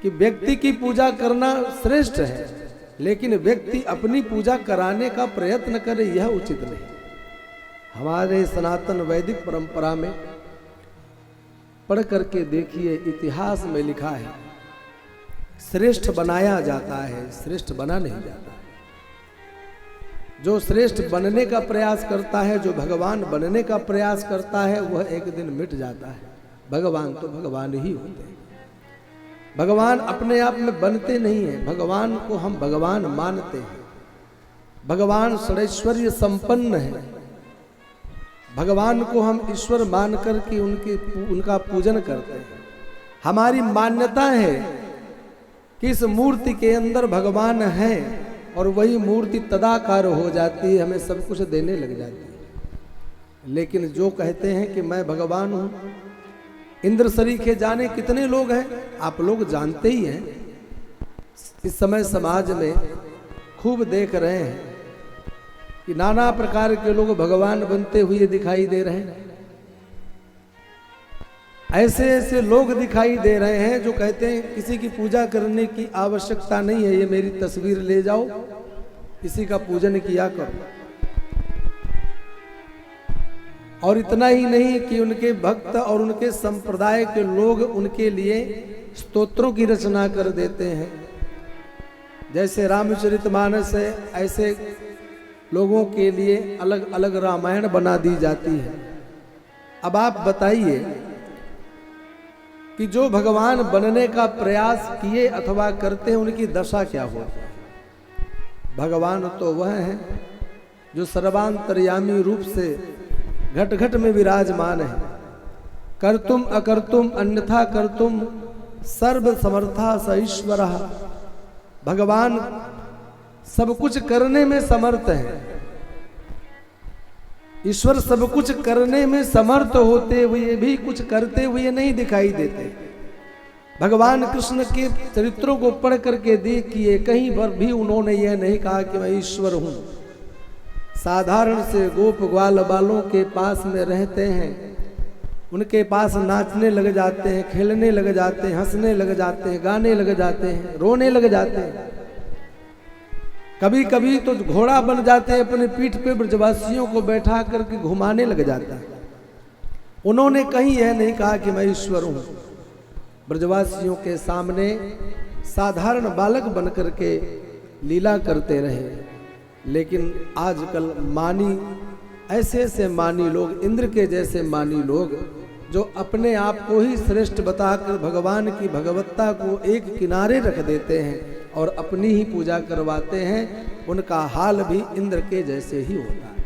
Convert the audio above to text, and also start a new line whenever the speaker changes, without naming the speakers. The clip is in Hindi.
कि व्यक्ति की पूजा करना श्रेष्ठ है, लेकिन व्यक्ति अपनी पूजा कराने का प्रयत्न करे यह उचित नहीं। हमारे सनातन वैदिक परंपरा में पढ़ करके देखिए, इतिहास में लिखा है श्रेष्ठ बनाया जाता है, श्रेष्ठ बना नहीं जाता। जो श्रेष्ठ बनने का प्रयास करता है, जो भगवान बनने का प्रयास करता है, वह एक दिन मिट जाता है। भगवान तो भगवान ही होते हैं। भगवान अपने आप में बनते नहीं हैं, भगवान को हम भगवान मानते हैं। भगवान षडैश्वर्य संपन्न है, भगवान को हम ईश्वर मानकर के उनका पूजन करते हैं। हमारी मान्यता है कि इस मूर्ति के अंदर भगवान है और वही मूर्ति तदाकार हो जाती है, हमें सब कुछ देने लग जाती है। लेकिन जो कहते हैं कि मैं भगवान हूं, इंद्र सरीखे जाने कितने लोग हैं, आप लोग जानते ही हैं। इस समय समाज में खूब देख रहे हैं कि नाना प्रकार के लोग भगवान बनते हुए दिखाई दे रहे हैं। ऐसे ऐसे लोग दिखाई दे रहे हैं जो कहते हैं किसी की पूजा करने की आवश्यकता नहीं है, ये मेरी तस्वीर ले जाओ, इसी का पूजन किया करो। और इतना ही नहीं कि उनके भक्त और उनके संप्रदाय के लोग उनके लिए स्तोत्रों की रचना कर देते हैं। जैसे रामचरितमानस है, ऐसे लोगों के लिए अलग अलग रामायण बना दी जाती है। अब आप बताइए कि जो भगवान बनने का प्रयास किए अथवा करते हैं, उनकी दशा क्या हो। भगवान तो वह है जो सर्वांतर्यामी रूप से घट घट में विराजमान है। कर्तुम अकर्तुम अन्यथा कर्तुम सर्व समर्था स ईश्वरः। भगवान सब कुछ करने में समर्थ है। ईश्वर सब कुछ करने में समर्थ होते हुए भी कुछ करते हुए नहीं दिखाई देते। भगवान कृष्ण के चरित्रों को पढ़ करके देखिए, कहीं पर भी उन्होंने यह नहीं कहा कि मैं ईश्वर हूं। साधारण से गोप ग्वाल बालों के पास में रहते हैं, उनके पास नाचने लग जाते हैं, खेलने लग जाते हैं, हंसने लग जाते हैं, गाने लग जाते हैं, रोने लग जाते हैं। कभी कभी तो घोड़ा बन जाते हैं, अपने पीठ पे ब्रजवासियों को बैठा करके घुमाने लग जाता है। उन्होंने कहीं यह नहीं कहा कि मैं ईश्वर हूं। ब्रजवासियों के सामने साधारण बालक बन करके लीला करते रहे। लेकिन आजकल मानी, ऐसे ऐसे मानी लोग, इंद्र के जैसे मानी लोग, जो अपने आप को ही श्रेष्ठ बताकर भगवान की भगवत्ता को एक किनारे रख देते हैं और अपनी ही पूजा करवाते हैं, उनका हाल भी इंद्र के जैसे ही होता है।